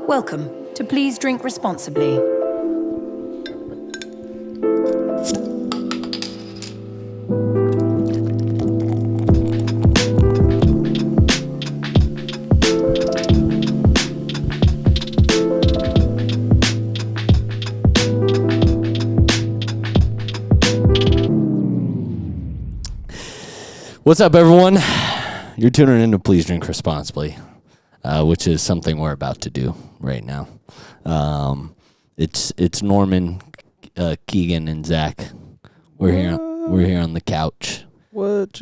Welcome to Please Drink Responsibly. What's up, everyone? You're tuning in to Please Drink Responsibly, which is something we're about to do right now. It's Norman, Keegan, and Zach. We're here on the couch,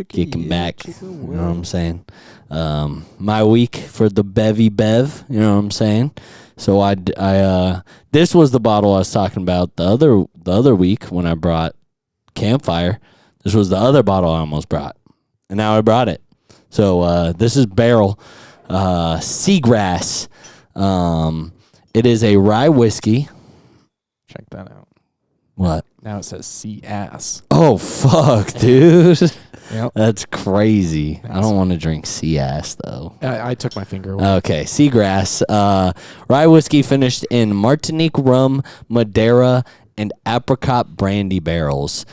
kicking back. You know what I'm saying? My week for the Bevy Bev. You know what I'm saying? So I this was the bottle I was talking about the other week when I brought Campfire. This was the other bottle I almost brought. And now I brought it. So this is Barrell Seagrass. It is a rye whiskey. Check that out. What? Now it says sea ass. Oh, fuck, dude. Yep. That's crazy. I don't want to drink sea ass, though. I took my finger away. Okay, Seagrass. Rye whiskey finished in Martinique rum, Madeira, and apricot brandy barrels.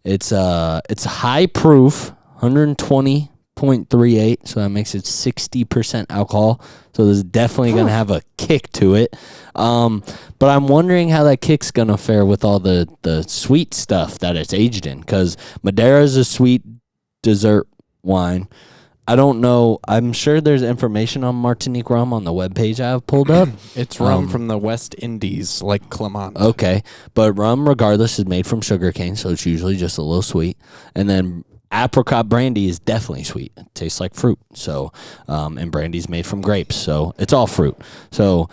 It's high proof, 120.38, so that makes it 60% alcohol. So there's definitely going to have a kick to it. But I'm wondering how that kick's going to fare with all the sweet stuff that it's aged in, because Madeira is a sweet dessert wine. I don't know. I'm sure there's information on Martinique rum on the webpage I have pulled up. It's rum from the West Indies, like Clement. Okay, but rum, regardless, is made from sugarcane, so it's usually just a little sweet. And then apricot brandy is definitely sweet. It tastes like fruit. So, and brandy's made from grapes, so it's all fruit. So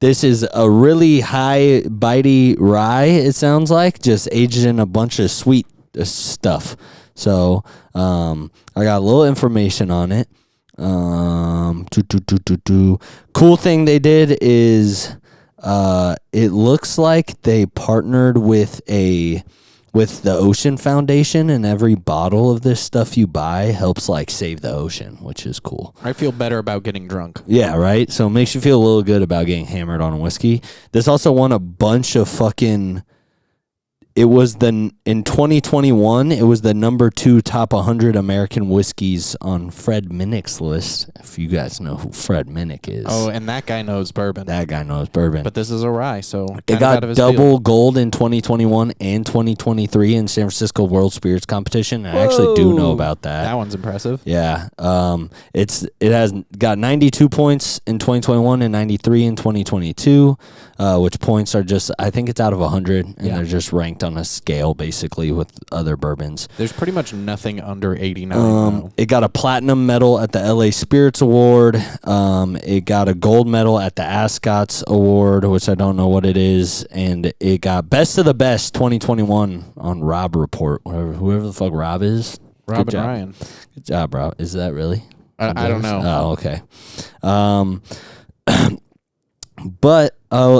this is a really high bitey rye, it sounds like, just aged in a bunch of sweet stuff. So, I got a little information on it. Cool thing they did is, it looks like they partnered with the Ocean Foundation, and every bottle of this stuff you buy helps like save the ocean, which is cool. I feel better about getting drunk. Yeah, right? So it makes you feel a little good about getting hammered on a whiskey. This also won a bunch of fucking... It was in 2021, it was the number 2 top 100 American whiskeys on Fred Minnick's list. If you guys know who Fred Minnick is. Oh, and that guy knows bourbon. That guy knows bourbon. But this is a rye, so it got double gold in 2021 and 2023 in San Francisco World Spirits Competition. I actually do know about that. That one's impressive. Yeah. It has got 92 points in 2021 and 93 in 2022, which points are just, I think it's out of 100, and they're just ranked on a scale basically with other bourbons. There's pretty much nothing under 89. It got a platinum medal at the LA Spirits Award. It got a gold medal at the Ascot's Award, which I don't know what it is, and it got Best of the Best 2021 on Rob Report. Whoever the fuck Rob is. Rob and Ryan. Good job, Rob. Is that really? I don't know. Oh, okay. But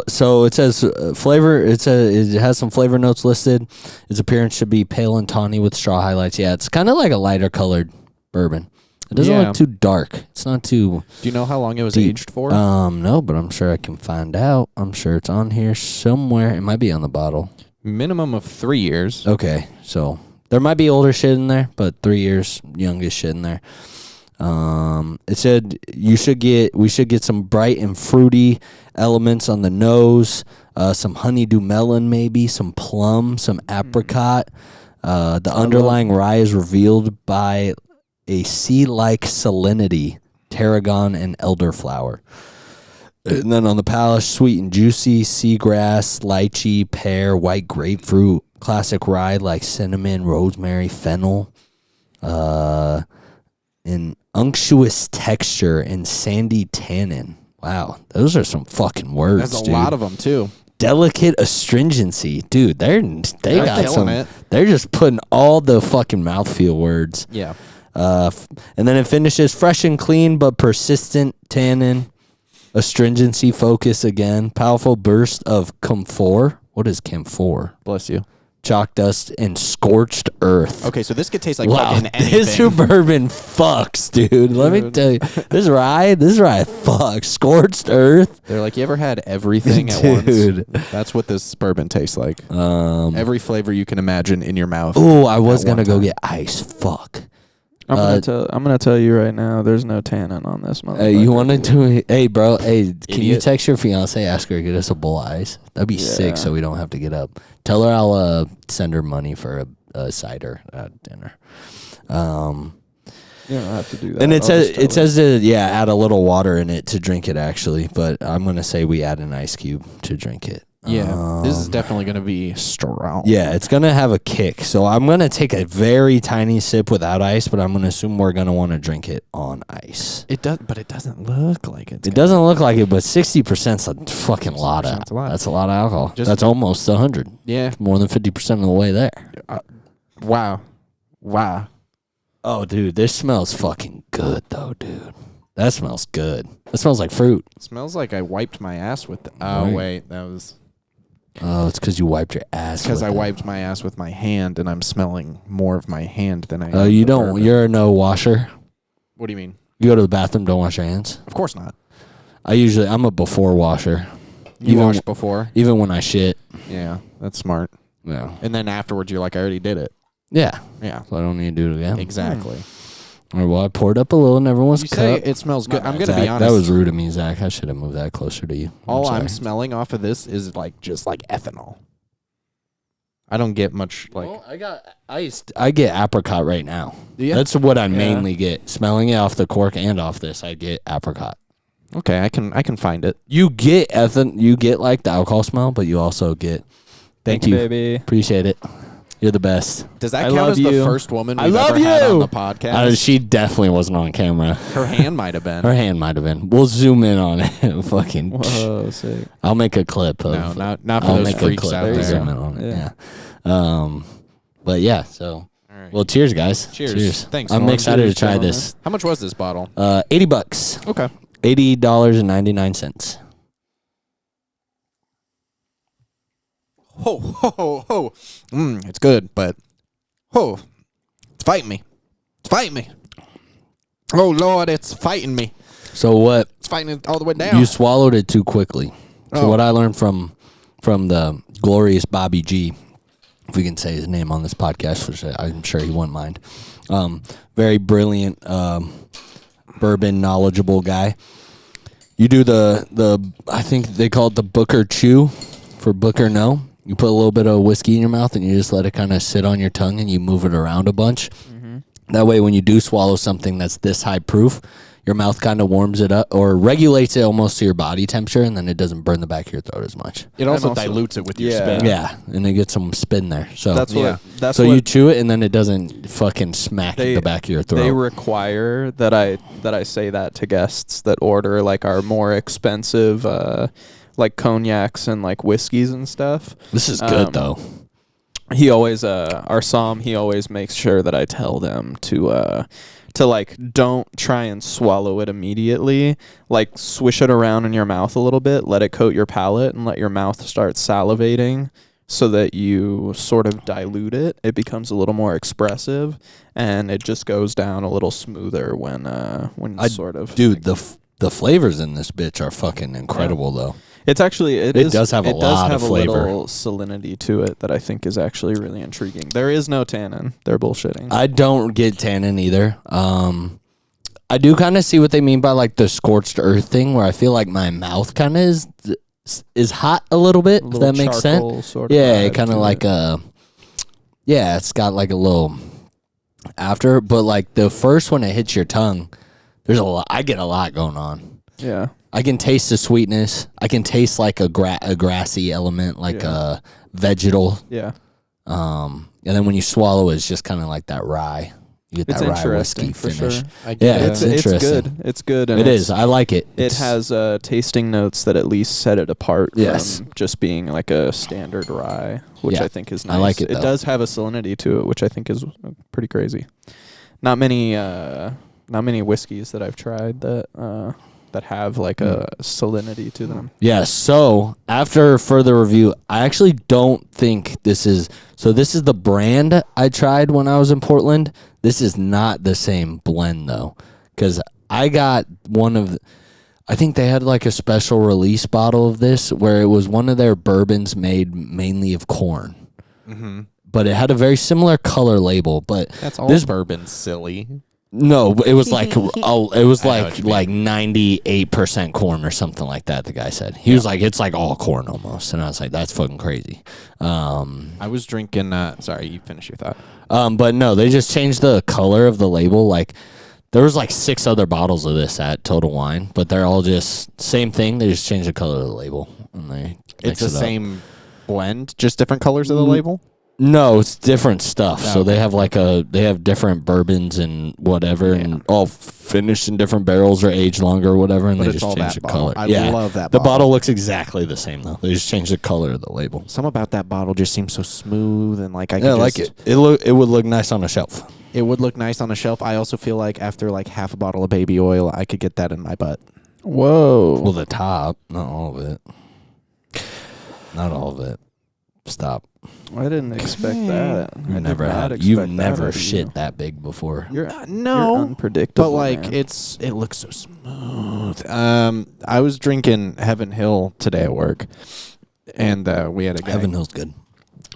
so it says flavor. It has some flavor notes listed. Its appearance should be pale and tawny with straw highlights. Yeah, it's kind of like a lighter colored bourbon. It doesn't look too dark. It's not too. Do you know how long it was deep. aged for? No, but I'm sure I can find out. I'm sure it's on here somewhere. It might be on the bottle. Minimum of 3 years. Okay, so there might be older shit in there, but 3 years youngest shit in there. It said we should get some bright and fruity elements on the nose, some honeydew melon, maybe some plum, some apricot. The underlying rye is revealed by a sea-like salinity, tarragon, and elderflower. And then on the palate, sweet and juicy, seagrass, lychee, pear, white grapefruit, classic rye like cinnamon, rosemary, fennel, and unctuous texture and sandy tannin. Wow, those are some fucking words. There's a lot of them too. Delicate astringency, dude. They're got some. It. They're just putting all the fucking mouthfeel words. Yeah. And then it finishes fresh and clean, but persistent tannin, astringency focus again, powerful burst of camphor. What is camphor? Bless you. chalk dust, and scorched earth. Okay, so this could taste like Wow, fucking anything. this bourbon fucks, dude. Let me tell you, this rye fucks. Scorched earth. They're like, you ever had everything at Dude. once? That's what this bourbon tastes like. Every flavor you can imagine in your mouth. Oh, I was at gonna one go time. get ice. Fuck. I'm gonna tell you right now. There's no tannin on this motherfucker. You want to do it? Hey, bro. Hey, can you Idiot. text your fiance? Ask her to get us a bowl of ice. That'd be sick. Yeah. So we don't have to get up. Tell her I'll send her money for a cider at dinner. You don't have to do that. And I'll it says just tell her. to add a little water in it to drink it actually, but I'm gonna say we add an ice cube to drink it. Yeah, this is definitely going to be strong. Yeah, it's gonna have a kick. So I'm gonna take a very tiny sip without ice, but I'm gonna assume we're gonna want to drink it on ice. It does, but it doesn't look like it's. It doesn't look like it, but 60%'s a fucking lot of. 60%'s a lot. That's a lot of alcohol. Just- That's almost 100. Yeah. More than 50% of the way there. Wow. Oh, dude, this smells fucking good though, dude. That smells good. That smells like fruit. It smells like I wiped my ass with. Right. Wait, that was Oh, it's because you wiped your ass. because I with it. wiped my ass with my hand, and I'm smelling more of my hand than I. Oh, am you the don't. bourbon. You're a no washer. What do you mean? You go to the bathroom, don't wash your hands. Of course not. I'm a before washer. You Even- washed before. Even when I shit. Yeah, that's smart. Yeah. And then afterwards, you're like, I already did it. Yeah. Yeah, So I don't need to do it again. exactly. All right, well, I poured up a little in everyone's You say cup. it smells good. My I'm bad, gonna be Zach. honest. That was rude of me, Zach. I should have moved that closer to you. All I'm sorry. smelling off of this is like just like ethanol. I don't get much like. Well, I get apricot right now. Yeah. That's what I mainly get. Smelling it off the cork and off this, I get apricot. Okay, I can find it. You get you get like the alcohol smell, but you also get. Thank you, baby. Appreciate it. You're the best. Does that I count love as the you. first woman I we've love ever had on you. the podcast? She definitely wasn't on camera. Her hand might have been. Her hand might have been. We'll zoom in on it. Fucking. Whoa, sick. I'll make a clip of. No, not for I'll those make a freaks clip. out There you there. Zoom in on it. Yeah. Yeah. But yeah. So. All right. Well, cheers, guys. Cheers. Thanks, I'm Norm. excited Cheers, to try gentlemen. this. How much was this bottle? $80. Okay. $80.99. Ho ho ho ho. It's good, but it's fighting me. It's fighting me. Oh Lord, it's fighting me. So what? It's fighting it all the way down. You swallowed it too quickly. So Oh. what I learned from the glorious Bobby G, if we can say his name on this podcast, which I'm sure he wouldn't mind. Very brilliant, bourbon knowledgeable guy. You do the I think they call it the Booker Chew for Booker No. You put a little bit of whiskey in your mouth and you just let it kind of sit on your tongue and you move it around a bunch. That way, when you do swallow something that's this high proof, your mouth kind of warms it up or regulates it almost to your body temperature, and then it doesn't burn the back of your throat as much. It also, also- dilutes it with your Yeah. spit. Yeah, and it gets some spin there. So That's what. Yeah. That's so what you chew it, and then it doesn't fucking smack They- the back of your throat. they require that I say that to guests that order like our more expensive like cognacs and like whiskeys and stuff. This is good though. He always our Psalm, he always makes sure that I tell them to like don't try and swallow it immediately. Like swish it around in your mouth a little bit, let it coat your palate and let your mouth start salivating so that you sort of dilute it. It becomes a little more expressive and it just goes down a little smoother when sort of Dude, the flavors in this bitch are fucking incredible though. It's actually It does have a lot of flavor. little salinity to it that I think is actually really intriguing. There is no tannin. They're bullshitting. I don't get tannin either. I do kind of see what they mean by like the scorched earth thing, where I feel like my mouth kind of is hot a little bit. If that makes sense. Sort of Yeah, vibe kind of to like it. it's got like a little after, but like the first one it hits your tongue, there's a lot. I get a lot going on. Yeah. I can taste the sweetness. I can taste like a grassy element, like a vegetal. Yeah. And then when you swallow it, it's just kind of like that rye. You get It's that rye interesting whiskey for finish. sure. I get Yeah, it. it's It's interesting. good. It's good. And It it's- is. I like it. It has tasting notes that at least set it apart Yes. from just being like a standard rye, which Yeah. I think is nice. I like it, It though. does have a salinity to it, which I think is pretty crazy. Not many whiskeys that I've tried that that have like a salinity to them. Yeah, so after further review, I actually don't think this is... So this is the brand I tried when I was in Portland. This is not the same blend, though, because I got one of... I think they had like a special release bottle of this where it was one of their bourbons made mainly of corn. Mm-hmm. But it had a very similar color label. But That's all this bourbon silly. No, it was like it was I know like what you mean. 98% corn or something like that. The guy said he was like, it's like all corn almost, and I was like, that's fucking crazy. I was drinking. Sorry, you finish your thought. But no, they just changed the color of the label. Like there was like 6 other bottles of this at Total Wine, but they're all just same thing. They just changed the color of the label, and they It's mix the it up. same blend, just different colors of the label. No, it's different stuff. Oh, so they okay. have like they have different bourbons and whatever, and all finished in different barrels or aged longer or whatever, and But they it's just all change that the bottle. color. I yeah, love that The bottle. bottle looks exactly the same though. They just changed the color of the label. Some about that bottle just seems so smooth and like I Yeah, I could like just, it. It would look nice on a shelf. It would look nice on a shelf. I also feel like after like half a bottle of baby oil, I could get that in my butt. Whoa. Well, the top, not all of it. Not all of it. Stop. I didn't expect that. I You've did never not had. expect You've that never out of shit you. that big before. You're No, You're unpredictable. but like man. it looks so smooth. I was drinking Heaven Hill today at work, and we had a guy. Heaven Hill's good.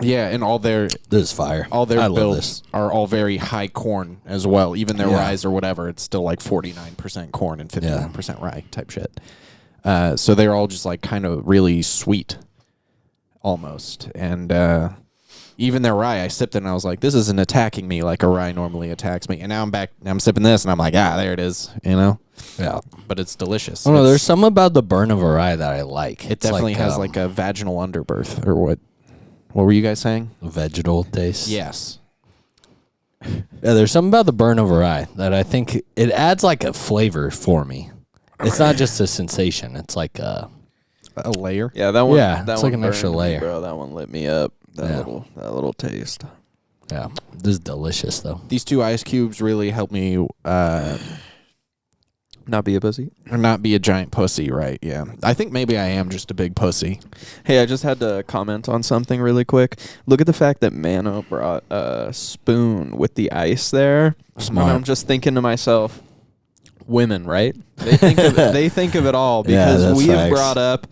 Yeah, and all their This is fire. all their I love builds this. are all very high corn as well. Even their Yeah. ryes or whatever, it's still like 49% corn and 51% rye type shit. So they're all just like kind of really sweet, almost. And even their rye, I sipped it and I was like, this isn't attacking me like a rye normally attacks me. And now I'm back. I'm sipping this and I'm like, there it is. You know. Yeah. But it's delicious. I don't know. It's- There's something about the burn of a rye that I like. It It's definitely has like a vaginal underbirth or what? What were you guys saying? vegetal taste. Yes. Yeah, there's something about the burn of a rye that I think it adds like a flavor for me. It's not just a sensation. It's like A layer. yeah, that one. Yeah, that it's one like an extra burned me, layer. bro. That one lit me up. Yeah. That little taste. yeah. This is delicious though. These 2 ice cubes really help me Not be a pussy. or not be a giant pussy, right? Yeah. I think maybe I am just a big pussy. Hey, I just had to comment on something really quick. Look at the fact that Mano brought a spoon with the ice there. Smart. And I'm just thinking to myself, women, right? They think of it all Yeah, because that's we have facts. brought up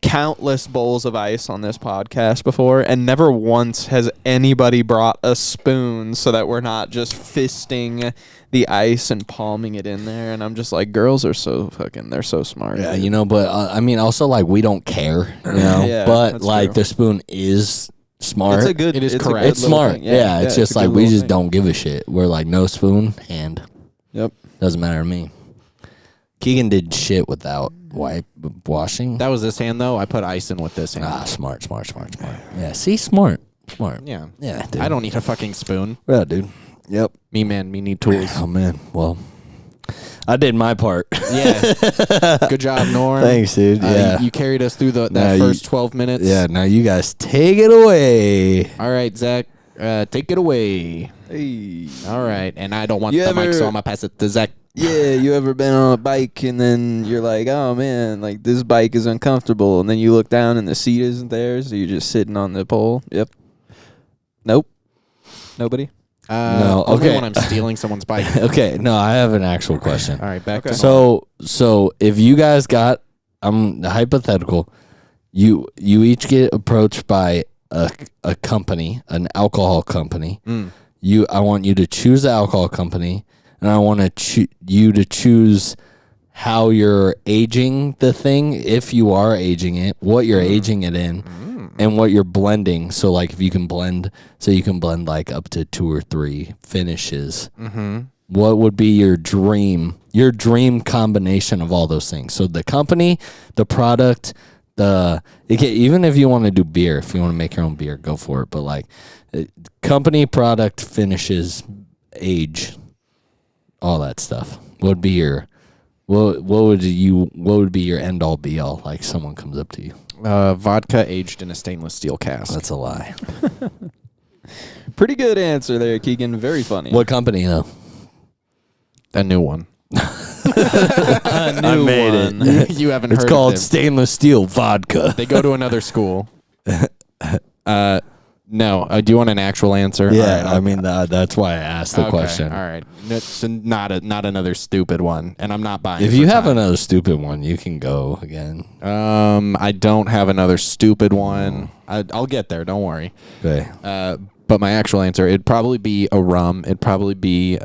countless bowls of ice on this podcast before, and never once has anybody brought a spoon so that we're not just fisting the ice and palming it in there. And I'm just like, girls are so they're so smart. Yeah, you know, but I mean, also like we don't care, you know. Yeah, but that's like true. the spoon is smart. It's a good. It is it's a correct. good It's little smart. thing. Yeah, it's just a like good we little just thing. don't give a shit. We're like no spoon and Yep. doesn't matter to me. Keegan did shit without washing. That was this hand though. I put ice in with this hand. Smart. Yeah, see, smart. Yeah. Yeah, dude. I don't need a fucking spoon. Yeah, dude. Yep. Me need tools. Oh man. Well, I did my part. Yeah. Good job, Norm. Thanks, dude. Yeah. You carried us through that Now first 12 minutes. Yeah. Now you guys take it away. All right, Zach. Take it away. Hey. All right. And I don't want You the mic, ever- so I'm going to pass it to Zach. Yeah, you ever been on a bike and then you're like, oh man, like this bike is uncomfortable, and then you look down and the seat isn't there, so you're just sitting on the pole? Yep. Nope. Nobody? No, Only okay. when I'm stealing someone's bike. Okay. No, I have an actual question. All right, back Okay. to So if you guys got, hypothetical, you each get approached by a company, an alcohol company. I want you to choose the alcohol company, and I want you to choose how you're aging the thing, if you are aging it, what you're aging it in, and what you're blending. So like if you can blend, so you can blend like up to 2 or 3 finishes. What would be your dream combination of all those things? So the company, the product, even if you want to do beer, if you want to make your own beer, go for it. But like company, product, finishes, age, all that stuff. What would be your end all be all? Like someone comes up to you. vodka aged in a stainless steel cask. That's a lie. Pretty good answer there, Keegan. Very funny. What company though? A new one. A new I made one. it. You haven't It's heard called of them. stainless steel vodka. They go to another school. No. Do you want an actual answer? Yeah, All right, I mean that's why I asked the okay, question. All right. No, so not another stupid one, and I'm not buying. If for you have time. another stupid one, you can go again. I don't have another stupid one. I'll get there. Don't worry. Okay. But my actual answer, it'd probably be a rum. It'd probably be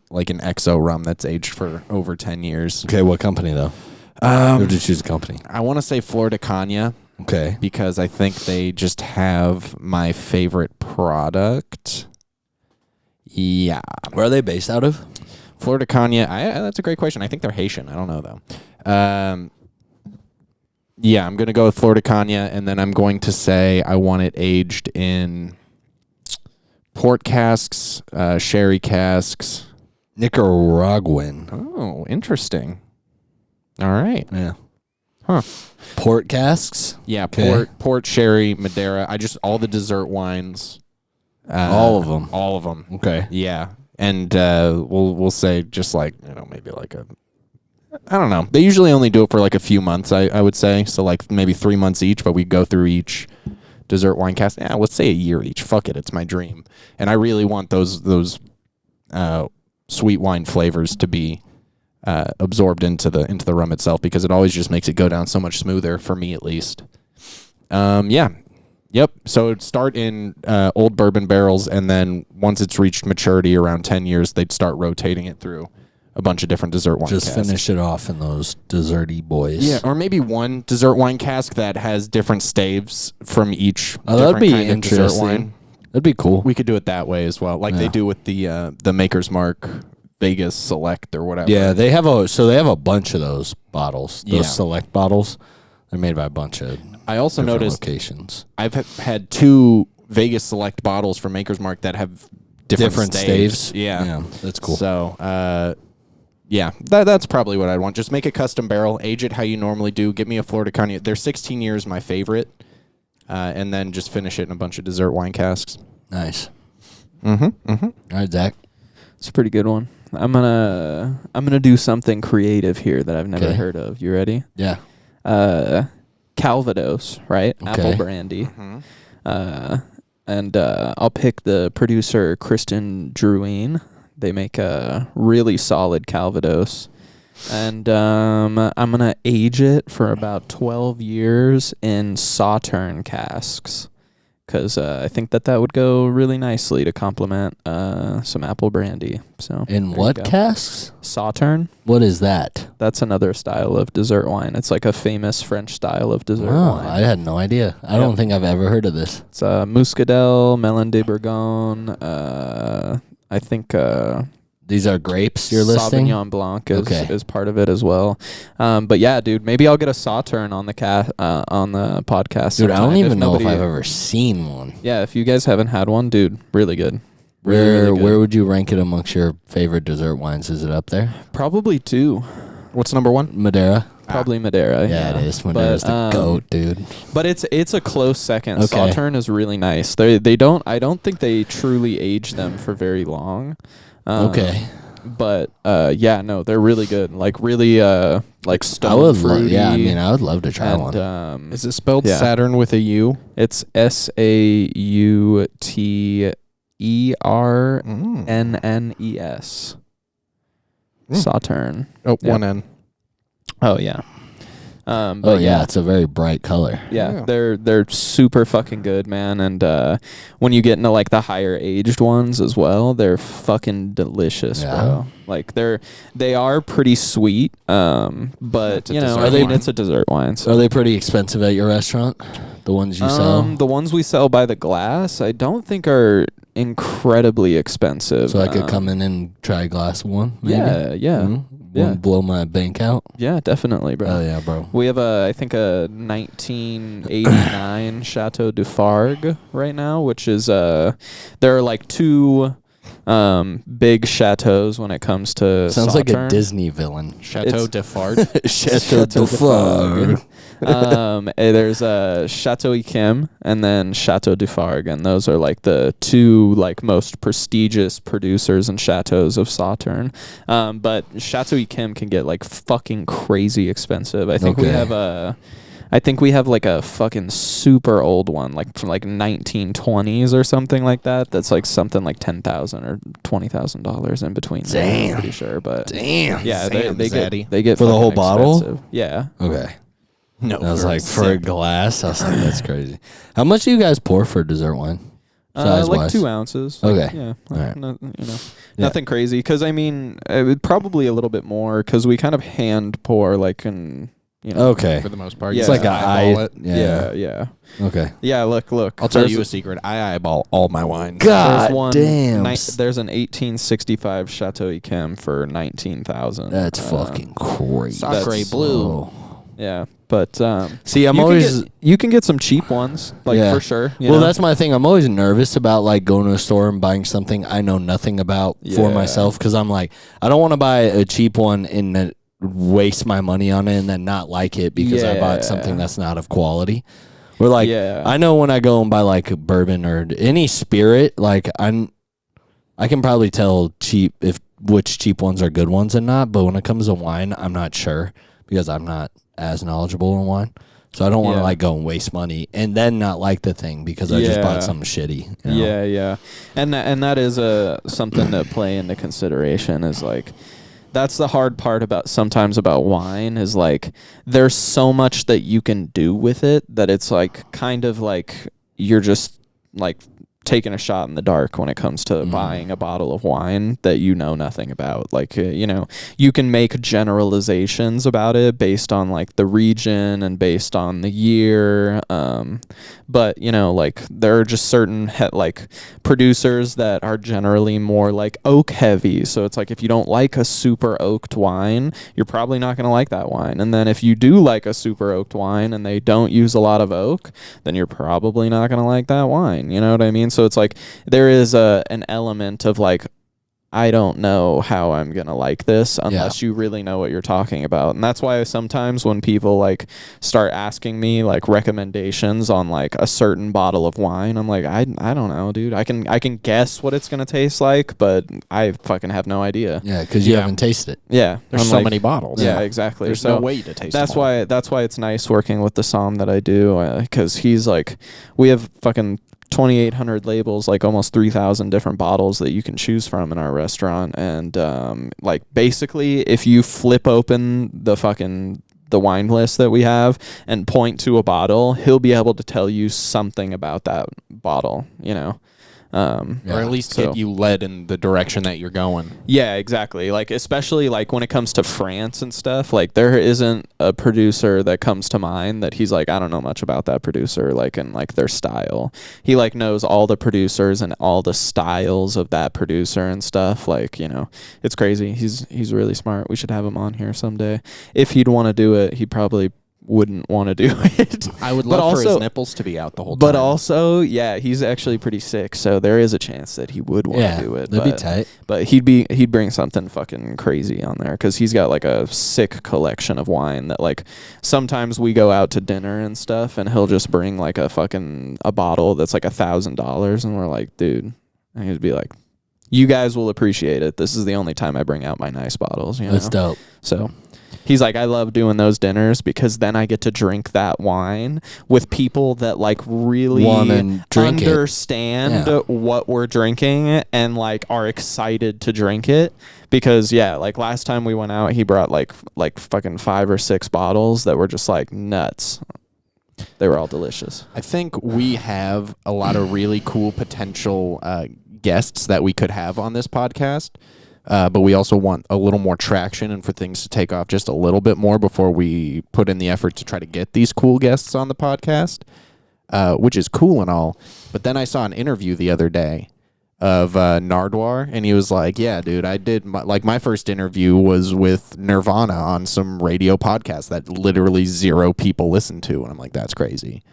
like an XO rum that's aged for over 10 years. Okay, what company though? You have to choose a company. I want to say Florida Cagna Okay. because I think they just have my favorite product. Yeah. Where are they based out of? Florida Cagna. That's a great question. I think they're Haitian. I don't know though. Yeah, I'm gonna go with Florida Cagna, and then I'm going to say I want it aged in port casks, sherry casks. Nicaraguan. Oh, interesting. All right. Yeah. Huh. Port casks? Yeah, Okay. port, sherry, Madeira. All the dessert wines. All of them. All of them. Okay. Yeah, and we'll say just like maybe like I don't know. They usually only do it for like a few months. I would say so like maybe 3 months each, but we go through each dessert wine cask. Yeah, let's say a year each. Fuck it, it's my dream, and I really want those sweet wine flavors to be absorbed into the rum itself because it always just makes it go down so much smoother for me at least. Yeah. Yep. So it'd start in old bourbon barrels, and then once it's reached maturity around 10 years, they'd start rotating it through a bunch of different dessert wine Just casks. finish it off in those desserty boys. Yeah, or maybe one dessert wine cask that has different staves from each Oh, that'd different be kind of dessert interesting. wine. That'd be cool. We could do it that way as well, like they do with the Maker's Mark Vegas Select or whatever. Yeah, they have a bunch of those bottles. Those Yeah. select bottles. They're made by a bunch of I also different noticed locations. I've had 2 Vegas Select bottles from Maker's Mark that have different staves. Yeah, that's cool. So, yeah, that's probably what I'd want. Just make a custom barrel, age it how you normally do. Give me a Florida Cagna. They're 16 years, my favorite, and then just finish it in a bunch of dessert wine casks. Nice. Mm-hmm. All right, Zach. It's a pretty good one. I'm gonna do something creative here that I've never Okay. heard of. You ready? Yeah. Calvados, right? Okay. Apple brandy. And I'll pick the producer Kristen Druine. They make a really solid Calvados. And I'm going to age it for about 12 years in Sauterne casks. Because I think that would go really nicely to complement some apple brandy. So In there what you go. casks? Sauterne. What is that? That's another style of dessert wine. It's like a famous French style of dessert Oh, wine. I had no idea. I don't think I've ever heard of this. It's Muscadel, Melon de Bourgogne. I think These are grapes you're listing? Sauvignon Blanc is, Okay. is part of it as well. But yeah, dude, maybe I'll get a Sauterne on the podcast. Dude, I don't sometime even know if nobody- I've ever seen one. Yeah, if you guys haven't had one, dude, really good. Really, really good. Where would you rank it amongst your favorite dessert wines? Is it up there? Probably 2. What's number 1? Madeira? Probably Madeira. Yeah, it is. Madeira's the goat, dude. But it's a close second. Okay. Sauterne is really nice. I don't think they truly age them for very long. Okay. But yeah, no, they're really good. Like really like I stone would fruity. yeah, I mean, I would love to try one. And Is it spelled Yeah. Saturn with a U? it's SAUTERNNES. Sauterne. Oh, Yeah. 1 N. Oh yeah. Oh But yeah, it's a very bright color. Yeah, they're super fucking good, man. And when you get into like the higher aged ones as well, they're fucking delicious, Yeah. bro. Like they are pretty sweet. But It's a you know, dessert I mean, wine. it's a dessert wine. So. Are they pretty expensive at your restaurant? The ones you sell? The ones we sell by the glass, I don't think are incredibly expensive. So I could come in and try a glass of one? Maybe? Yeah. Mhm. Yeah. Won't blow my bank out? Yeah, definitely, bro. Oh yeah, bro. We have I think a 1989 Chateau Dufargue right now, which is there are like 2 big chateaus when it comes to Sounds like a Sauterne. Disney villain. Chateau It's- de Fard. Chateau de Fard. There's Chateau Yquem and then Chateau du Fargue, and those are like the two like most prestigious producers and chateaus of Sauterne. But Chateau Yquem can get like fucking crazy expensive. I think we have like a fucking super old one, like from like 1920s or something like that. That's like something like $10,000 or $20,000 in between. Damn. I'm pretty sure, but Damn. yeah, Damn, they Zaddy. get For the whole fucking bottle? expensive. Yeah. Okay. No, I was for a like, for a sip. glass? I was like, that's crazy. How much do you guys pour for dessert wine? Like Size-wise? 2 ounces. Okay. Yeah. All right. Yeah. Nothing crazy. Because I mean, it would probably a little bit more. Because we kind of hand pour like in. Okay. For the most part. Yeah. It's You like just a eyeball eye. it. Yeah. Okay. Yeah. Look. I'll tell There's you a secret. I eyeball all my wines. God There's one. damn. There's an 1865 Chateau Yquem for 19,000. That's fucking crazy. Sacre That's- blue. Oh. Yeah, but See, I'm you always. you can get some cheap ones, like Yeah. for sure. you Well, know? that's my thing. I'm always nervous about like going to a store and buying something I know nothing about for Yeah. myself because I'm like, I don't want to buy a cheap one and then waste my money on it and then not like it because I bought something that's not of quality. Or like, Yeah. I know when I go and buy like a bourbon or any spirit, like I can probably tell which cheap ones are good ones and not. But when it comes to wine, I'm not sure because I'm not as knowledgeable in wine. So I don't want to Yeah. like go and waste money and then not like the thing because I just Yeah. bought something shitty. you know? Yeah, and that is something to play into consideration. Is like that's the hard part sometimes about wine is like there's so much that you can do with it that it's like kind of like you're just like taking a shot in the dark when it comes to buying a bottle of wine that you know nothing about. Like, you can make generalizations about it based on like the region and based on the year. But like there are just certain like producers that are generally more like oak heavy. So it's like if you don't like a super oaked wine, you're probably not going to like that wine. And then if you do like a super oaked wine and they don't use a lot of oak, then you're probably not going to like that wine. You know what I mean? So it's like there is an element of like, I don't know how I'm going to like this unless you really know what you're talking about. And that's why sometimes when people like start asking me like recommendations on like a certain bottle of wine, I'm like, I don't know, dude. I can guess what it's going to taste like, but I fucking have no idea. Yeah, because you haven't tasted it. Yeah. There's I'm so like- many bottles. Yeah, exactly. There's So no way to taste that's them all. why it's nice working with the Somm that I do because he's like, we have fucking 2,800 labels, like almost 3,000 different bottles that you can choose from in our restaurant. And like basically if you flip open the wine list that we have and point to a bottle, he'll be able to tell you something about that bottle, Or at least get you led in the direction that you're going. Yeah, exactly. Like, especially like when it comes to France and stuff, like there isn't a producer that comes to mind that he's like, I don't know much about that producer, like, and like their style. He like knows all the producers and all the styles of that producer and stuff. Like, it's crazy. He's really smart. We should have him on here someday. If he'd want to do it, he probably wouldn't want to do it. I would But love for his also- nipples to be out the whole time. But also, yeah, he's actually pretty sick, so there is a chance that he would want to do it. That'd be tight. But he'd bring something fucking crazy on there because he's got like a sick collection of wine that like sometimes we go out to dinner and stuff and he'll just bring like a bottle that's like $1,000 and we're like, dude, and he'd be like, you guys will appreciate it. This is the only time I bring out my nice bottles. That's dope. So he's like, I love doing those dinners because then I get to drink that wine with people that like really Wanna drink it. understand Yeah. what we're drinking and like are excited to drink it. Because like last time we went out, he brought like fucking 5 or 6 bottles that were just like nuts. They were all delicious. I think we have a lot of really cool potential guests that we could have on this podcast. But we also want a little more traction and for things to take off just a little bit more before we put in the effort to try to get these cool guests on the podcast, which is cool and all. But then I saw an interview the other day of Nardwar, and he was like, yeah, dude, I did my first interview was with Nirvana on some radio podcast that literally 0 people listen to. And I'm like, that's crazy.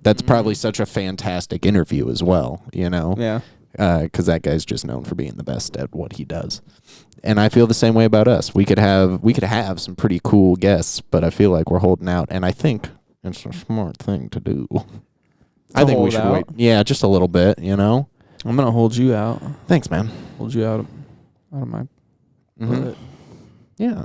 That's probably such a fantastic interview as well, Yeah. because that guy's just known for being the best at what he does. And I feel the same way about us. We could have some pretty cool guests, but I feel like we're holding out, and I think it's a smart thing to do. I think we should wait. Yeah, just a little bit, you know? I'm going to hold you out. Thanks, man. Hold you out of my... Yeah.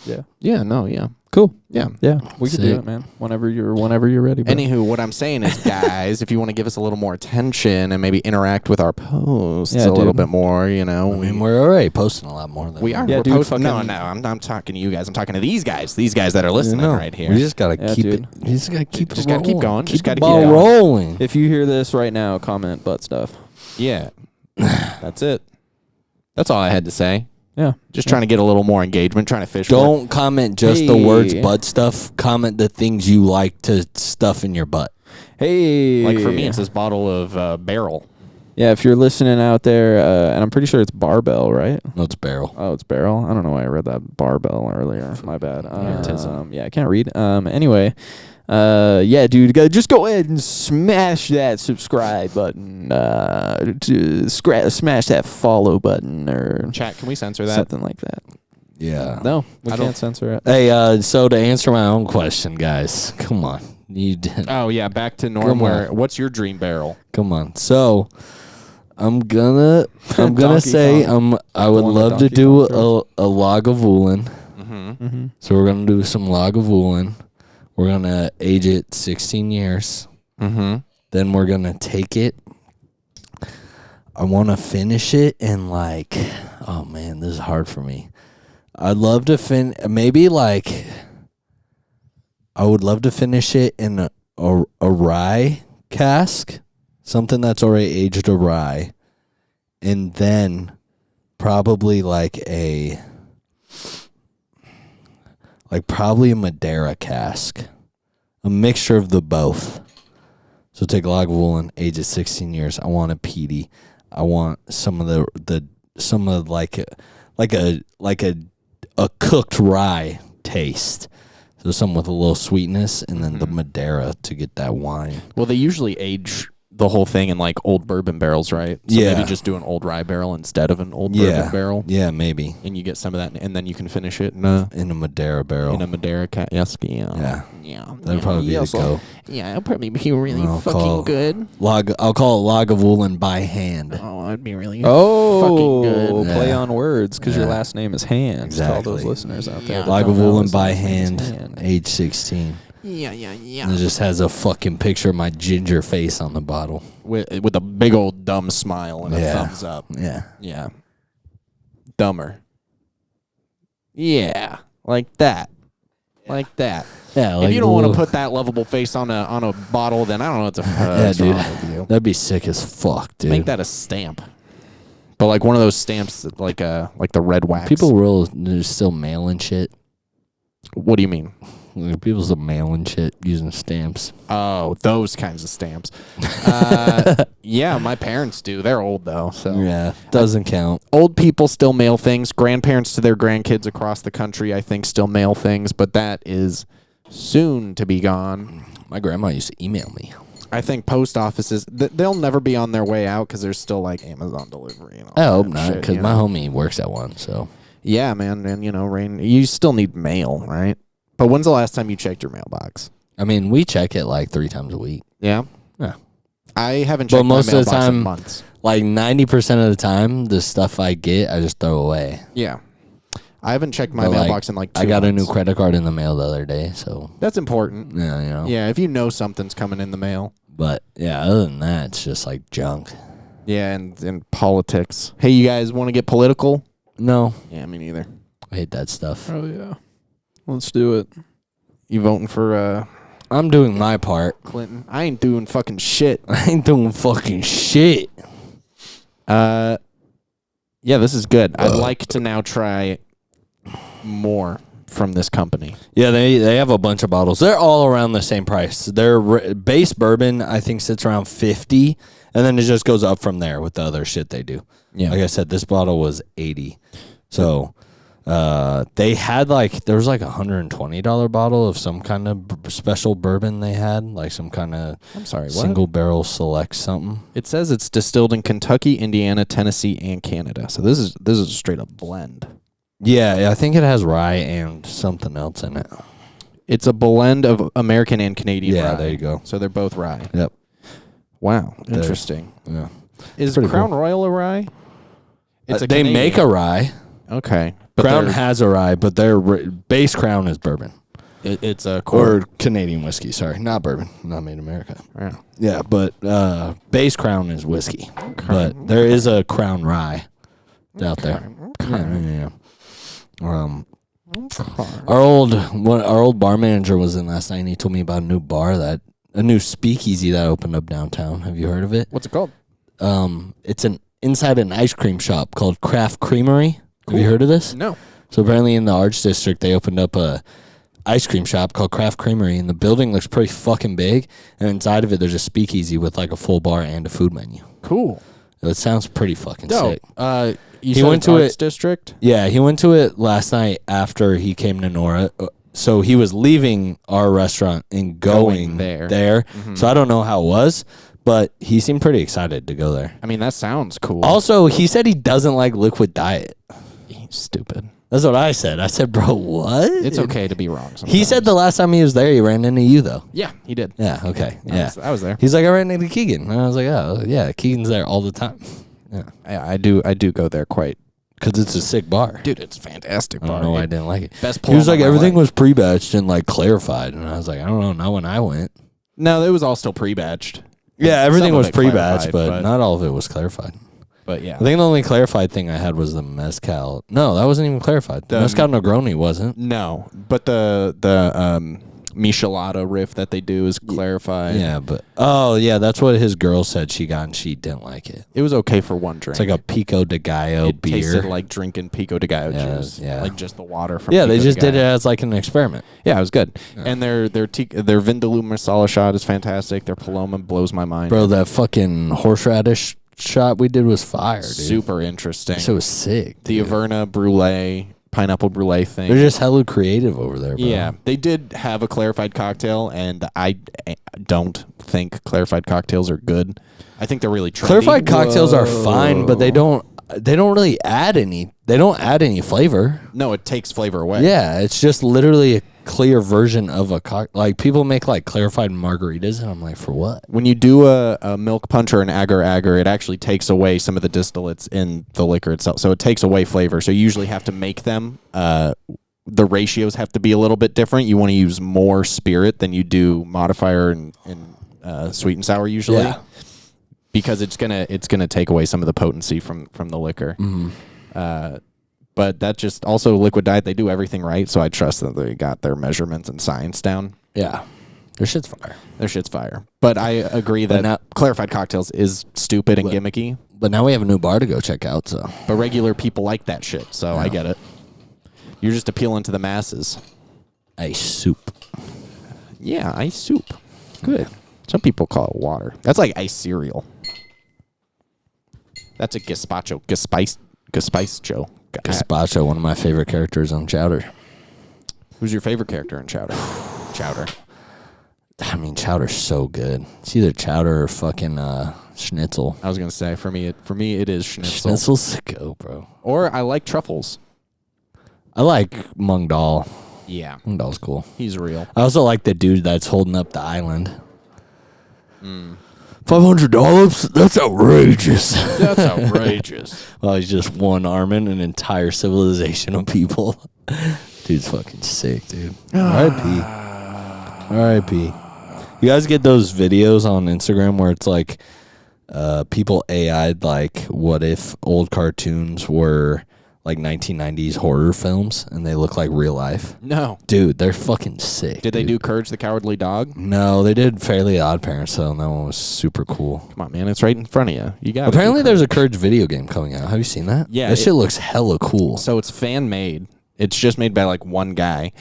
Yeah. Yeah, no, yeah. Cool. Yeah. Yeah, we can do Sick. it, man. Whenever you're ready. Bro. Anywho, what I'm saying is, guys, if you want to give us a little more attention and maybe interact with our posts a little bit more, you know. I mean, we're already posting a lot more than we are. Yeah, We're dude, posting. fucking- No, I'm talking to you guys. I'm talking to these guys that are listening right here. We just gotta keep dude. it. We just gotta keep. Just it gotta keep rolling. going. Keep Just the gotta ball keep going. rolling. If you hear this right now, comment butt stuff. Yeah. That's it. That's all I had to say. Yeah. Just trying to get a little more engagement, trying to fish. Don't comment just the words Hey. butt stuff. Comment the things you like to stuff in your butt. Hey. Like for me, it's this bottle of Barrel. Yeah, if you're listening out there, and I'm pretty sure it's Barbell, right? No, it's barrel. Oh, it's Barrel. I don't know why I read that Barbell earlier. My bad. Autism. Yeah, I can't read. Anyway, yeah, dude, just go ahead and smash that subscribe button. Smash that follow button or Chat, can we censor that? something like that. Yeah. No, we I don't- can't censor it. Hey, so to answer my own question, guys, come on. You did. Oh yeah, back to norm. Come Where? on. What's your dream barrel? Come on. So I'm gonna Donkey say Kong. I would one that love to Donkey do Kong a Lagavulin. Mm-hmm. So we're gonna do some Lagavulin. We're gonna age it 16 years. Mm-hmm. Then we're gonna take it. I want to finish it in like, oh man, this is hard for me. I'd love to maybe like, I would love to finish it in a rye cask, something that's already aged a rye, and then probably probably a Madeira cask, a mixture of the both. So take Lagavulin, age it 16 years. I want a peaty. I want some of a cooked rye taste. So some with a little sweetness, and then the Madeira to get that wine. Well, they usually age the whole thing in like old bourbon barrels, right? So Yeah. maybe just do an old rye barrel instead of an old bourbon barrel. Yeah, maybe. And you get some of that, and then you can finish it in a Madeira barrel. Madeira cask. Yeah. That'd probably be the go. Yeah, it'll probably be really I'll fucking call- good. I'll call it Lagavulin by hand. Oh, that'd be really Oh, fucking good. play Yeah. on words because your Yeah. last name is Hand. To all Exactly. those listeners out there. Yeah. that don't know, Lagavulin his by last name is hand, age 16. Yeah. And it just has a fucking picture of my ginger face on the bottle. With a big old dumb smile and a Yeah. thumbs up. Yeah. Yeah. Yeah. Like that. Like that. Yeah, If you don't want to put that lovable face on a bottle, then I don't know what to yeah, dude, wrong with you. that'd be sick as fuck, dude. Make that a stamp. But like one of those stamps that like the red wax. They're still mailing shit. What do you mean? People still mailing shit using stamps. Oh, those kinds of stamps. Yeah, my parents do. They're old though, so Yeah, doesn't count. old people still mail things. Grandparents to their grandkids across the country, I think, still mail things, but that is soon to be gone. My grandma used to email me. I think post offices they'll never be on their way out because there's still like Amazon delivery and all I hope that not, shit, because you my know? homie works at one. So Yeah, man, and you still need mail, right? But when's the last time you checked your mailbox? I mean, we check it like 3 times a week. Yeah, Yeah. I haven't But checked most my of the mailbox in time- months. Like 90% of the time, the stuff I get, I just throw away. Yeah, I haven't checked my But, like, mailbox in like 2 I got a new months. credit card in the mail the other day, so That's important. yeah, you know. Yeah, if you know something's coming in the mail. But yeah, other than that, it's just like junk. Yeah, and politics. Hey, you guys want to get political? No, Yeah, me neither. I hate that stuff. Oh yeah, let's do it. You voting for I'm doing my part. Clinton? I ain't doing fucking shit. I ain't doing fucking shit. Yeah, this is good. I'd like to now try more from this company. Yeah, they have a bunch of bottles. They're all around the same price. Their base bourbon, I think, sits around 50, and then it just goes up from there with the other shit they do. Yeah. Like I said, this bottle was 80. So They had there was like $120 bottle of some kind of special bourbon they had, like some kind of I'm sorry, what? single barrel select something. It says it's distilled in Kentucky, Indiana, Tennessee, and Canada. So this is a straight up blend. Yeah, I think it has rye and something else in it. It's a blend of American and Canadian rye. Yeah, there you go. So they're both rye. Yep. Wow, interesting. Yeah. Is pretty Crown cool. Royal a rye? It's They make a rye. Okay. But Crown they're- has a rye, but their base Crown is bourbon. it's a Or corn. Canadian whiskey, sorry. Not bourbon. Not made in America. Yeah. Yeah, but base Crown is whiskey. But there is a Crown rye out there. Yeah. Our old bar manager was in last night, and he told me about a new speakeasy that opened up downtown. Have you heard of it? What's it called? It's inside an ice cream shop called Craft Creamery. Have you heard of this? No. So apparently in the Arts District, they opened up a ice cream shop called Craft Creamery, and the building looks pretty fucking big. And inside of it, there's a speakeasy with like a full bar and a food menu. Cool. It sounds pretty fucking Dope. sick. He went to Arts District? Yeah, he went to it last night after he came to Nora. So he was leaving our restaurant and going there. Mm-hmm. So I don't know how it was, but he seemed pretty excited to go there. I mean, that sounds cool. Also, he said he doesn't like liquid diet. Stupid. That's what I said. I said, bro, what? It's okay to be wrong sometimes. He said the last time he was there, he ran into you, though. Yeah, he did. Yeah, okay. I was there. He's like, I ran into Keegan. And I was like, oh, yeah, Keegan's there all the time. Yeah. I do go there quite. Because it's a sick bar. Dude, it's a fantastic I bar. don't know why I didn't like it. Best He was Paloma like, of my everything life. was pre-batched and like clarified. And I was like, I don't know, not when I went. No, it was all still pre-batched. Yeah, everything Some of was it pre-batched, clarified, but not all of it was clarified. But yeah. I think the only clarified thing I had was the mezcal. No, that wasn't even clarified. The mezcal Negroni wasn't. No, but the Michelada riff that they do is clarified. Yeah, but that's what his girl said she got, and she didn't like it. It was okay for one drink. It's like a Pico de Gallo it beer. tasted like drinking Pico de Gallo Yeah, juice. yeah. Like just the water from Yeah, Pico they de just did it Gallo. as like an experiment. Yeah, it was good. And their Vindaloo Masala shot is fantastic. Their Paloma blows my mind. Bro, that fucking horseradish shot we did was fire, dude. Super interesting. That shit was sick. The dude. Averna Brulee, pineapple brulee thing. They're just hella creative over there, bro. Yeah, they did have a clarified cocktail, and I don't think clarified cocktails are good. I think they're really trendy. Clarified cocktails are fine, but they don't really add any. They don't add any flavor. No, it takes flavor away. Yeah, it's just literally a clear version of a like people make like clarified margaritas, and I'm like, for what? When you do a milk punch or an agar, it actually takes away some of the distillates in the liquor itself. So it takes away flavor. So you usually have to make them. The ratios have to be a little bit different. You want to use more spirit than you do modifier and sweet and sour usually. Yeah. Because it's gonna take away some of the potency from the liquor. Mm-hmm. But that just also Liquid Diet, they do everything right, so I trust that they got their measurements and science down. Yeah, their shit's fire. Their shit's fire. But I agree that clarified cocktails is stupid and gimmicky. But now we have a new bar to go check out. So, But regular people like that shit, so I get it. You're just appealing to the masses. ice soup. Yeah, ice soup. Good. Some people call it water. That's like ice cereal. That's a gazpacho. Gazpacho. Gazpacho, one of my favorite characters on Chowder. Who's your favorite character in Chowder? Chowder. I mean, Chowder's so good. It's either Chowder or fucking Schnitzel. I was gonna say for me it is Schnitzel. Schnitzel's the go, bro. Or I like truffles. I like Mung Dal. Yeah, Mung Dal's cool. he's real. I also like the dude that's holding up the island. $500? That's outrageous. That's outrageous. Well, he's just one arming an entire civilization of people. Dude's fucking sick, dude. R.I.P. R.I.P. You guys get those videos on Instagram where it's like people AI'd like what if old cartoons were like 1990s horror films and they look like real life? No. Dude, they're fucking sick. Did they dude. do Courage the Cowardly Dog? No, they did Fairly Odd Parents, though, and that one was super cool. Come on, man. It's right in front of you. You got it. Apparently, there's a Courage video game coming out. Have you seen that? Yeah, That shit looks hella cool. So it's fan made. It's just made by like one guy.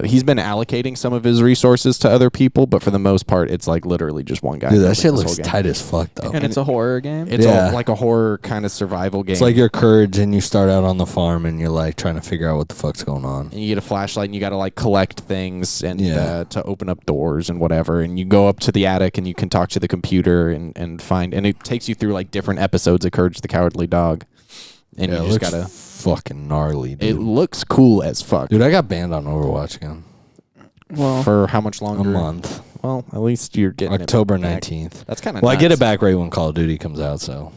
He's been allocating some of his resources to other people, but for the most part, it's like literally just one guy. Dude, that building shit this looks whole game. tight as fuck, though. And it's a horror game? It's Yeah. like a horror kind of survival game. It's like your Courage, and you start out on the farm, and you're like trying to figure out what the fuck's going on. and you get a flashlight, and you got to like collect things and Yeah. to open up doors and whatever. And you go up to the attic, and you can talk to the computer and find. And it takes you through like different episodes of Courage the Cowardly Dog. And Yeah, you it just looks gotta. fucking gnarly, dude. It looks cool as fuck. Dude, I got banned on Overwatch again. Well, For how much A longer? month. Well, at least you're getting October it back. 19th. That's kind of. Well, I get it back right when Call of Duty comes out, so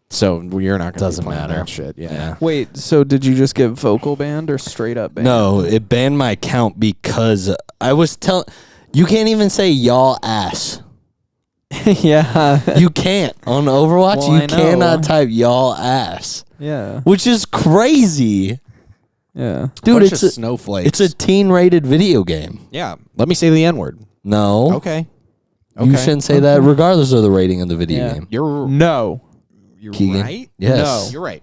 So you're not going to Doesn't playing matter. that shit. Yeah. wait, so did you just get vocal banned or straight up banned? No, it banned my account because I was telling. You can't even say y'all ass. Yeah. You can't on Overwatch. Well, you I know. cannot type y'all ass, Yeah. which is crazy, Yeah. dude. Bunch It's of a, snowflakes. it's a teen-rated video game. Yeah. Let me say the N word. No, Okay. you shouldn't say that, regardless of the rating of the video Yeah. game. No. You're Keegan, right. yes, No. You're right.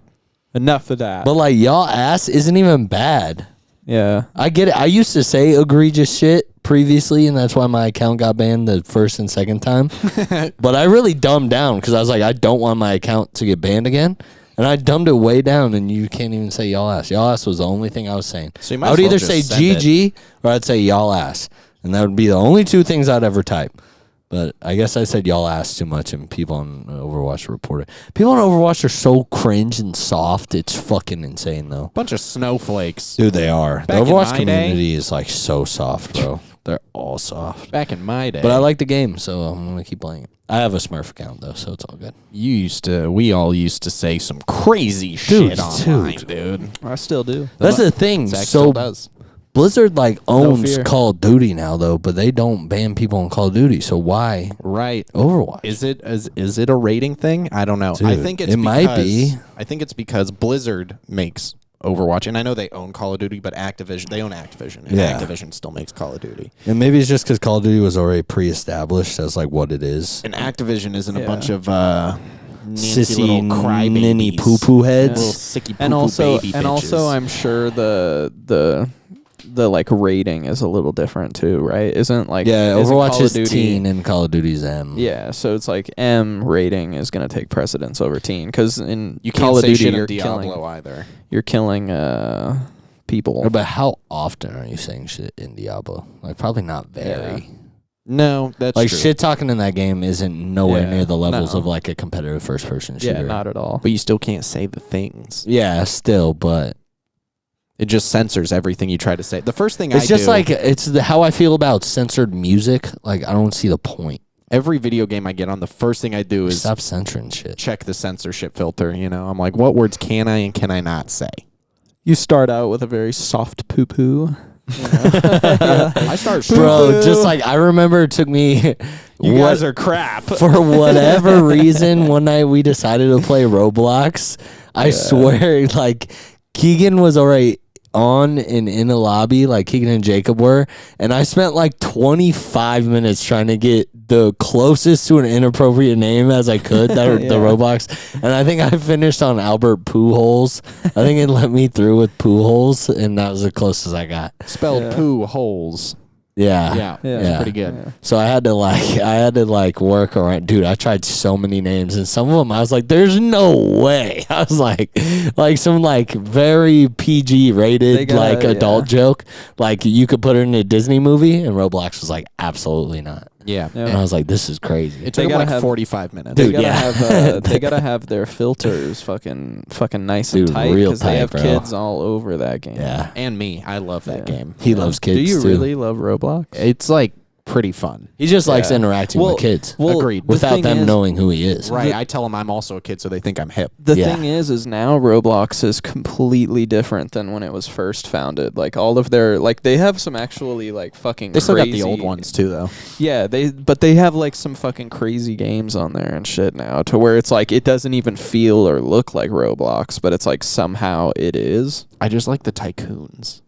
Enough of that. but like y'all ass isn't even bad. yeah. I get it. I used to say egregious shit previously, and that's why my account got banned the first and second time. But I really dumbed down because I was like, I don't want my account to get banned again. And I dumbed it way down, and you can't even say y'all ass. Y'all ass was the only thing I was saying. So you might I would as well either just say send it. GG or I'd say y'all ass. And that would be the only two things I'd ever type. But I guess I said y'all ass too much, and people on Overwatch reported. People on Overwatch are so cringe and soft. It's fucking insane, though. Bunch of snowflakes. Dude, they are. Back in the Overwatch my community is like so soft, bro. They're all soft. Back in my day. But I like the game, so I'm gonna keep playing it. I have a Smurf account though, so it's all good. we all used to say some crazy Dude, shit online, dude. I still do. That's the thing. Zach So still does. Blizzard like owns fear. Call of Duty now though, but they don't ban people on Call of Duty. So why Right. Overwatch? Is it a rating thing? I don't know. I Dude, think it's it might because- be. I think it's because Blizzard makes Overwatch, and I know they own Call of Duty, but they own Activision, and Yeah. Activision still makes Call of Duty. And maybe it's just because Call of Duty was already pre-established as like what it is. And Activision isn't a Yeah. bunch of Nancy Sissy little crybabies. ninny poo poo heads. Little sicky And poo-poo also baby and also bitches. I'm sure the like rating is a little different too, right? Isn't like Yeah, isn't Overwatch Call of is Duty- teen and Call of Duty's M. Yeah, so it's like M rating is going to take precedence over teen because in you Call can't of say Duty shit you're on Diablo killing either. people. But how often are you saying shit in Diablo? Like probably not very. No, that's Like true. shit talking in that game isn't nowhere Yeah, near the levels no. of like a competitive first person shooter. Yeah, not at all. But you still can't say the things. Yeah, still, but It just censors everything you try to say. The first thing it's I just do, like how I feel about censored music. Like I don't see the point. every video game I get on, the first thing I do is Stop censoring shit. check the censorship filter. You know, I'm like, what words can I and can I not say? You start out with a very soft poo poo. I start Bro, just like I remember it took me are crap. for whatever reason, one night we decided to play Roblox. I swear, like, Keegan was already on and in a lobby, like Keegan and Jacob were, and I spent like 25 minutes trying to get the closest to an inappropriate name as I could, the Roblox, and I think I finished on Albert Pujols. I think it let me through with Pujols, and that was the closest I got. spelled Yeah. poo holes. Yeah. Yeah, Yeah. it's pretty good. Yeah. So I had to work around. Dude, I tried so many names, and some of them I was like, "There's no way." I was like some like very PG rated They gotta- like adult joke, like you could put it in a Disney movie, and Roblox was like, "Absolutely not." Yeah. Yeah. And I was like, "This is crazy." It They took gotta like have- 45 minutes. They Dude, gotta yeah. have they gotta have their filters fucking nice Dude, and tight real because they tight, have bro. kids all over that game. Yeah, And me, I love that Yeah. game. he loves kids. Do you too. really love Roblox? It's like pretty fun. He just likes Yeah. interacting Well, with kids Well, Agreed. the without thing them is- knowing who he is. Right. I tell them I'm also a kid, so they think I'm hip. The Yeah. thing is now Roblox is completely different than when it was first founded. Like all of their they have some actually like fucking. They still got the crazy- old ones too, though. Yeah, but they have like some fucking crazy games on there and shit now, to where it's like it doesn't even feel or look like Roblox, but it's like somehow it is. I just like the tycoons.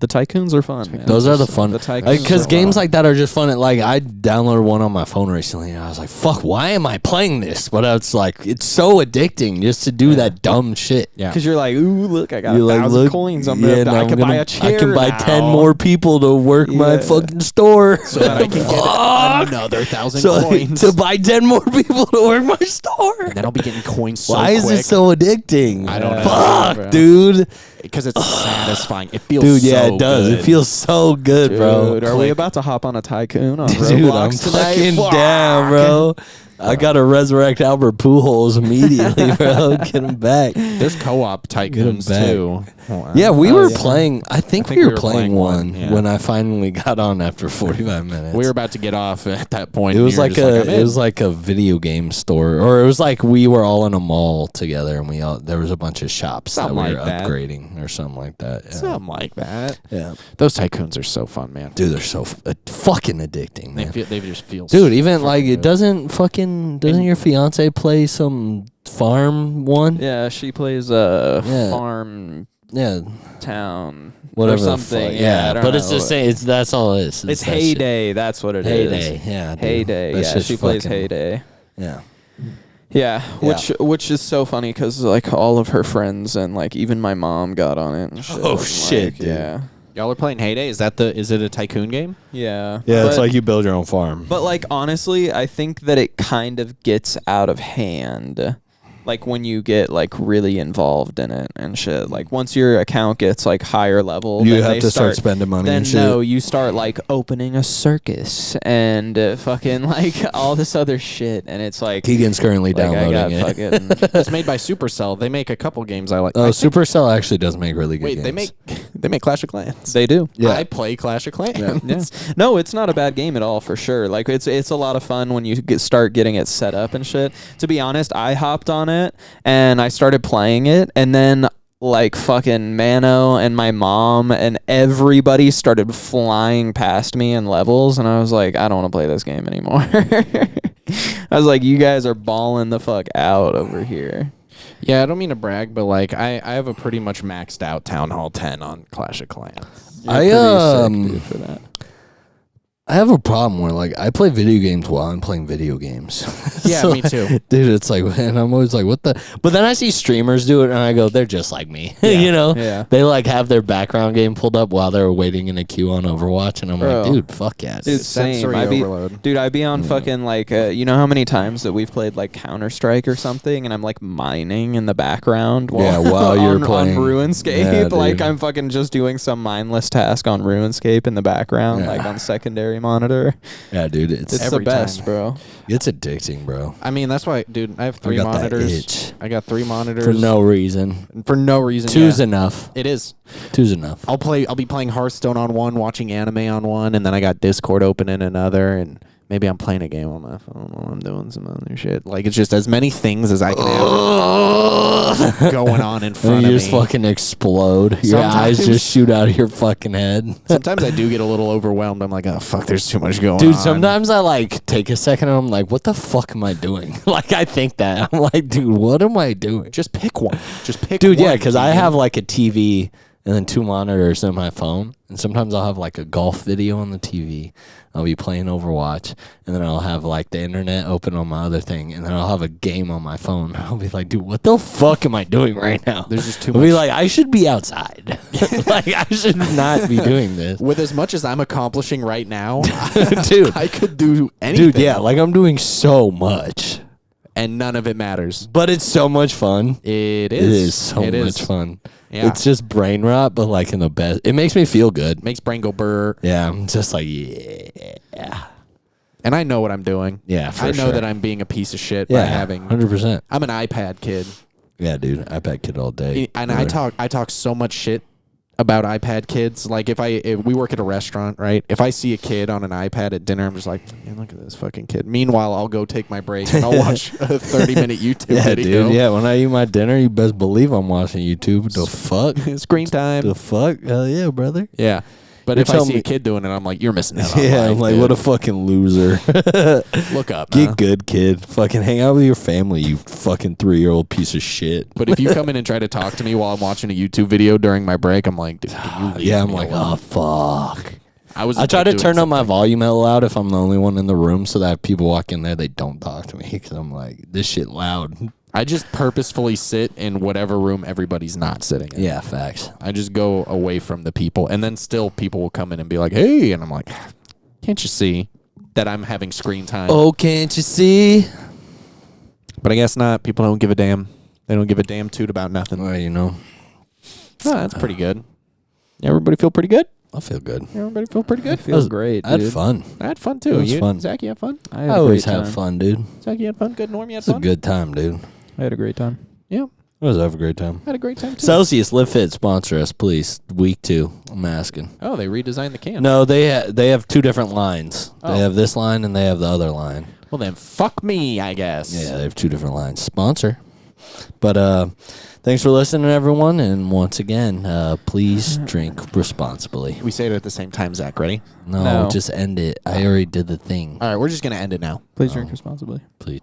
The tycoons are fun, man. Those are the fun. The tycoons Because are games fun. like that are just fun. Like I downloaded one on my phone recently, and I was like, "Fuck, why am I playing this?" But it's like it's so addicting just to do that dumb shit. Yeah. Because you're like, ooh, look, I got You're 1,000 coins. I'm yeah, gonna, now I I'm can gonna- buy a chair. I can buy now. 10 more people to work my Yeah. fucking store. So that I can get Fuck. another 1,000 So coins. to buy 10 more people to work my store. And then I'll be getting coins so Why quick. is it so addicting? I don't know. Fuck, bro. dude. Because it's satisfying. It feels Dude, yeah, so it does. good. It feels so good, bro. Dude, are we about to hop on a tycoon on Dude, I'm Roblox tonight? fucking Fuck. down, bro. I gotta resurrect Albert Pujols immediately, bro. Get him back. There's co-op tycoons back. too. Yeah, we Oh, were yeah. playing. I think we were playing one yeah. when I finally got on after 45 minutes. We were about to get off at that point. It and was you were like just a I'm it in. was like a video game store, or it was like we were all in a mall together, and there was a bunch of shops Something that we like were that. upgrading or something like that. Yeah. something like that. Yeah. Those tycoons are so fun, man. Dude, they're so fucking addicting, They man. feel, they just feel. Dude, even like fucking it good. doesn't your fiance play some farm one? Yeah, she plays Yeah. farm Yeah, town whatever or the something. fuck. Yeah, I don't but it's know. the same. That's all it is. It's that shit. Heyday. That's what it is. Heyday. Yeah, dude. Heyday. That Yeah, shit's she plays fucking- Heyday. Yeah. Yeah, which is so funny because like all of her friends and like even my mom got on it and shit. Oh, and, shit, like, dude. Yeah, Y'all are playing Heyday. Is it a tycoon game? yeah, Yeah, it's But- like you build your own farm. But like honestly, I think that it kind of gets out of hand. Like when you get like really involved in it and shit. Like once your account gets like higher level, you then have they to start spending money Then and shit. no, you start like opening a circus and fucking like all this other shit, and it's like Keegan's currently like, I got downloading it. fucking It's made by Supercell. They make a couple games I like. Oh, I think- Supercell actually does make really good Wait, games. they make Clash of Clans. they do. Yeah. I play Clash of Clans. Yeah. No, it's not a bad game at all for sure. Like it's a lot of fun when you start getting it set up and shit. To be honest, I hopped on it and I started playing it, and then like fucking Mano and my mom and everybody started flying past me in levels, and I was like, I don't want to play this game anymore. I was like, you guys are balling the fuck out over here. Yeah, I don't mean to brag, but like I have a pretty much maxed out Town Hall 10 on Clash of Clans. You're I, pretty um, sick, dude, for that. I have a problem where like I play video games while I'm playing video games. Yeah, So, me too. Dude, it's like, and I'm always like, what the? But then I see streamers do it, and I go, they're just like me. You know? Yeah. They like have their background game pulled up while they're waiting in a queue on Overwatch, and I'm Bro. like, dude, fuck yeah. Dude, same. Sensory overload. I'd be on fucking like, you know how many times that we've played like Counter Strike or something, and I'm like mining in the background while, while you're on playing. RuneScape. Yeah, dude. Like I'm fucking just doing some mindless task on RuneScape in the background, Yeah. like on secondary monitor. Yeah, dude, it's It's Every the best, time. bro. it's addicting, bro. I mean, that's why, dude. I have I three got that monitors. itch. I got three monitors For no reason. for no reason. Two's yeah. enough. It is. Two's enough. I'll be playing Hearthstone on one, watching anime on one, and then I got Discord open in another, and maybe I'm playing a game on my phone while I'm doing some other shit. Like it's just as many things as I can have going on in front And of you me. just fucking explode. Your eyes Sometimes- just shoot out of your fucking head. Sometimes I do get a little overwhelmed. I'm like, oh fuck, there's too much going on. Dude, sometimes I like take a second and I'm like, what the fuck am I doing? Like I think that. I'm like, dude, what am I doing? just pick one. Just pick Dude, one. yeah, because I Keegan. have like a TV and then two monitors in my phone. And sometimes I'll have like a golf video on the TV. I'll be playing Overwatch. And then I'll have like the internet open on my other thing. And then I'll have a game on my phone. I'll be like, dude, what the fuck am I doing right now? There's just too I'll be much. like, I should be outside. Like, I should not be doing this. With as much as I'm accomplishing right now, Dude. I could do anything. Dude, yeah, like I'm doing so much. and none of it matters. But it's so much fun. It It is. is so much fun. Yeah. It's just brain rot, but like in the best. It makes me feel good. Makes brain go burr. Yeah, I'm just like, yeah. And I know what I'm doing. Yeah, for I know sure. that I'm being a piece of shit by Yeah, having. 100%. I'm an iPad kid, Yeah, dude, iPad kid all day. and I talk so much shit about iPad kids. Like if we work at a restaurant, right? If I see a kid on an iPad at dinner, I'm just like, man, look at this fucking kid. Meanwhile, I'll go take my break and I'll watch a 30-minute YouTube Yeah, video. dude. Yeah, when I eat my dinner, you best believe I'm watching YouTube. The fuck? Screen time. The fuck? Hell yeah, brother. Yeah. But You're if I telling see me- a kid doing it, I'm like, you're missing out on Yeah, life, I'm like, dude. what a fucking loser. Look up, Get man. good, kid. Fucking hang out with your family, you fucking 3-year-old piece of shit. But if you come in and try to talk to me while I'm watching a YouTube video during my break, I'm like, dude, can you leave Yeah, I'm me like, alone? oh, fuck. I try to turn on my volume out loud if I'm the only one in the room so that if people walk in there, they don't talk to me because I'm like, this shit loud. I just purposefully sit in whatever room everybody's not sitting in. Yeah, facts. I just go away from the people, and then still people will come in and be like, hey, and I'm like, can't you see that I'm having screen time? Oh, can't you see? But I guess not. People don't give a damn. They don't give a damn toot about nothing. Well, you know, Oh, that's pretty good. Everybody feel pretty good? I feel good. Everybody feel pretty good? Feels great, I had dude. fun. I had fun, too. It was You, fun. Zach, you had fun? I had I a always great have time. fun, dude. Zach, you had fun? Good. Norm, you had It's a fun? good time, dude. I had a great time. Yeah. I always have a great time. I had a great time, too. Celsius Live Fit sponsor us, please. Week 2. I'm asking. Oh, they redesigned the can. No, they have 2 different lines. Oh. They have this line and they have the other line. Well, then fuck me, I guess. Yeah, they have 2 different lines. Sponsor. But thanks for listening, everyone. And once again, please drink responsibly. We say it at the same time, Zach. Ready? No, No. just end it. I already did the thing. All right, we're just going to end it now. Please drink responsibly. Please.